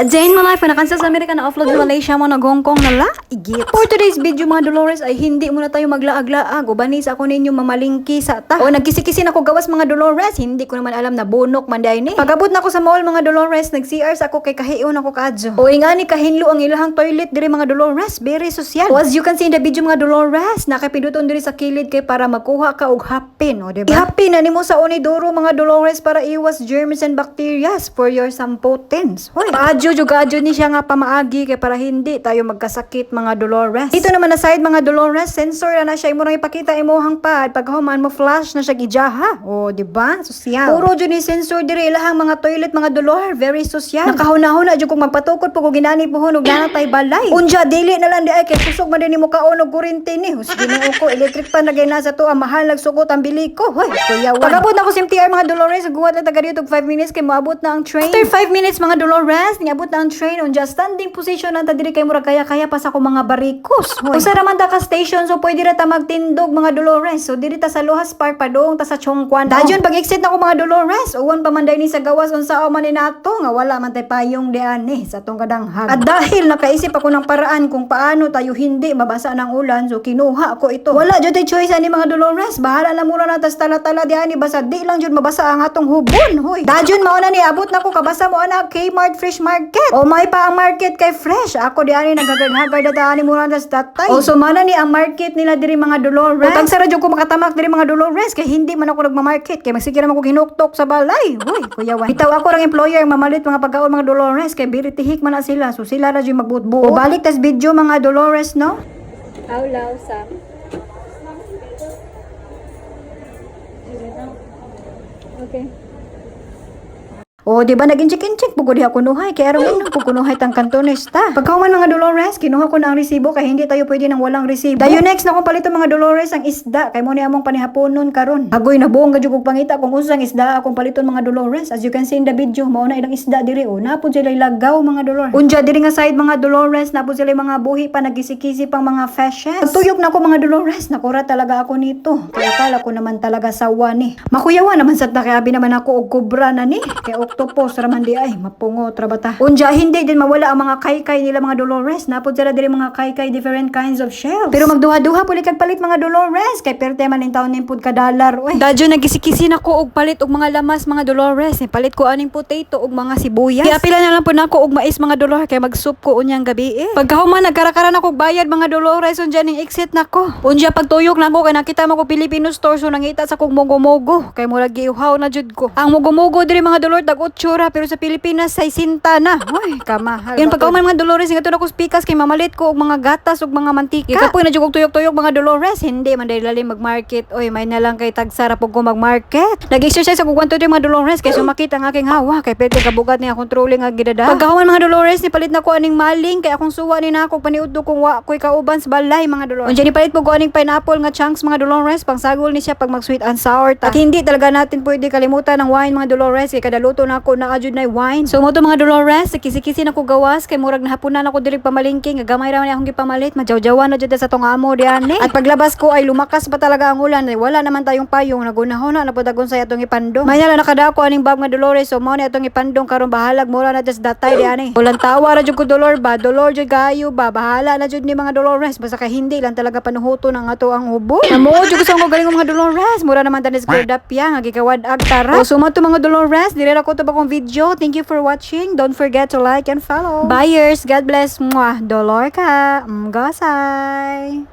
A day in my life, nakansa sa Amerika na offload sa Malaysia mo nag Hong Kong na la, igit. For today's video mga Dolores ay hindi muna tayo maglaag-laag o banis ako ninyo mamalingki sa ta. O nagkisi-kisi na ko gawas mga Dolores, hindi ko naman alam na bunok manday ni. Pagabot na ako sa mall mga Dolores, nag-CR sa ako kay kahiyon ako kadyo. O ingani kahinlo ang ilahang toilet diri mga Dolores, very social. O as you can see in the video mga Dolores, nakapiduton diri sa kilid kay para makuha ka og hapin, o diba? Ihapin na nimo sa unidoro mga Dolores para iwas germs and bacteria for your sampotens. Hoy, Kadyo ni siya nga pamaagi kay para hindi tayo magkasakit mga Dolores. Ito naman na side mga Dolores, sensor na siya imo nang ipakita imuhang pad pag human mo flash na siya gijaha. O di ba? Social. Puro jud ni sensor diri ilahang mga toilet mga Dolores, very social. Nakahuna-huna jud kung magpatukod pag ginani puhunog na tay balay. Unja dili na lang di ay kay kusog man din nimo kaon og kuryente ni. Husgi na ko electric pan lagay na sa to ang mahal nagsugot ang bili ko. Hoy, kuyawan. Pagabot na ko sa MTR mga Dolores, guwat na taga dito 5 minutes kay moabot na ang train. After 5 minutes mga Dolores, niabot na ang train on just standing position ang diri kay murag kaya pa sa ko mga barikos. Usa ra man ta ka station so pwede ra ta magtindog mga Dolores. So diri ta sa Lohas Park padung ta sa Chongquan. Dayon pag exit na ko mga Dolores, uwan pa man ni sa gawas unsa man ni nato nga wala man tay payong diani sa tong kadanghag. At dahil nakaisip ako ng paraan kung paano tayo hindi mabasa ng ulan, so kinuha ko ito. Wala jud tay choice ani mga Dolores, bahala na mura na tas tala-tala diani basta di lang jud mabasa ang atong hubon. Hoy. Dayon mao na ni abot na ko kabasa mo ana Kmart Fresh Market. O may pa ang market kay fresh. Ako di ani nagagagagay dataani mo na sa tatay. O sumana ni ang market nila diri mga Dolores. O tagsara jud ko makatamak diri mga Dolores kay hindi man ako nagma-market kay masigira man ko hinuktok sa balay. Hoy, kuyawan. Bitaw ako rang employer mamalit mga pagkaon mga Dolores kay biritihik man na sila. So sila ra jud magbuot-buot. O balik tas video mga Dolores no. Aulaw sa Okay. O, di ba naging check-in-check pugod ako nuhay kay aron nang pukunuhay tang kantonista. Pagkahuman mga Dolores, kinuha ko na ang resibo kay hindi tayo pwede nang walang resibo. Dayon next na ko palito mga Dolores ang isda kay mo ni among panihaponon karon. Agoy na buong gadyo kog pangita kung unsang isda akong paliton mga Dolores. As you can see in the video, mao na ilang isda diri o. Napod sila lagaw mga Dolores. Unja diri nga side mga Dolores, napod sila mga buhi pa nagkisi-kisi pang mga fishes. Pagtuyok na ko mga Dolores, nakura talaga ako nito. Kaya akala ko naman talaga sawa ni. Makuyawan naman sa kay abi naman ako og kubra na ni. Kay octopus raman di ay mapungo trabata. Unja hindi din mawala ang mga kaykay nila mga Dolores. Napod sila diri mga kaykay different kinds of shells. Pero magduha-duha puli kag palit mga Dolores kay perte man in taon ning pud ka dollar. Oy. Dadyo nagkisi-kisi na ko og palit og mga lamas mga Dolores. Ni palit ko aning potato og mga sibuyas. Kaya pila na lang pud nako og mais mga Dolores kay mag-soup ko unyang gabi eh. Pagkahuman nagkarakara na ko bayad mga Dolores unja ning exit nako. Unja pagtuyok na ko kay nakita mo ko Filipino store so nangita sa kog mogo-mogo kay murag giuhaw na jud ko. Ang mogo-mogo diri mga Dolores otsura pero sa Pilipinas say sinta na. Hoy, kamahal. Yan pagkauman mga Dolores nga to ko spikas kay mamalit ko og mga gatas og mga mantika. Kapoy na jud og tuyok-tuyok mga Dolores, hindi man dai lalim mag-market. Oy, may na lang kay tagsara pug ko mag-market. Nag-exercise ako kwanto di mga Dolores kay sumakit ang aking hawa kay pwede kabugat niya controlling nga gidada. Pagkauman mga Dolores ni palit na ko aning maling kay akong suwa ni nako paniudto kung wa koy kauban sa balay mga Dolores. Unja ni palit pug ko aning pineapple nga chunks mga Dolores pangsagol ni siya pag mag-sweet and sour. At hindi talaga natin pwede kalimutan ng wine mga Dolores kay kada luto na ako na ajud na wine. So mo to mga Dolores, kisi-kisi na ko gawas kay murag nahapunan ako diri pamalingking, nga gamay ra man akong gipamalit, majawjawan na jud sa tong amo diani. At paglabas ko ay lumakas pa talaga ang ulan, ay wala naman tayong payong, nagunahon na napadagon sa atong ipandong. May nala nakadako aning bag mga Dolores, so mo ni atong ipandong karon bahalag mura na just datay diani. Ulan tawa ra jud ko dolor ba, dolor jud kayo ba, bahala na jud ni mga Dolores, basta ka hindi lang talaga panuhuto ng ato ang hubo. Namo jud ko sa galing mga Dolores, mura naman tanis gradapya nga gikawad ag tara. O sumo to mga Dolores, dire ra ko to bakong video. Thank you for watching. Don't forget to like and follow. Buyers, God bless. Mwah. Dolor ka. Gasay.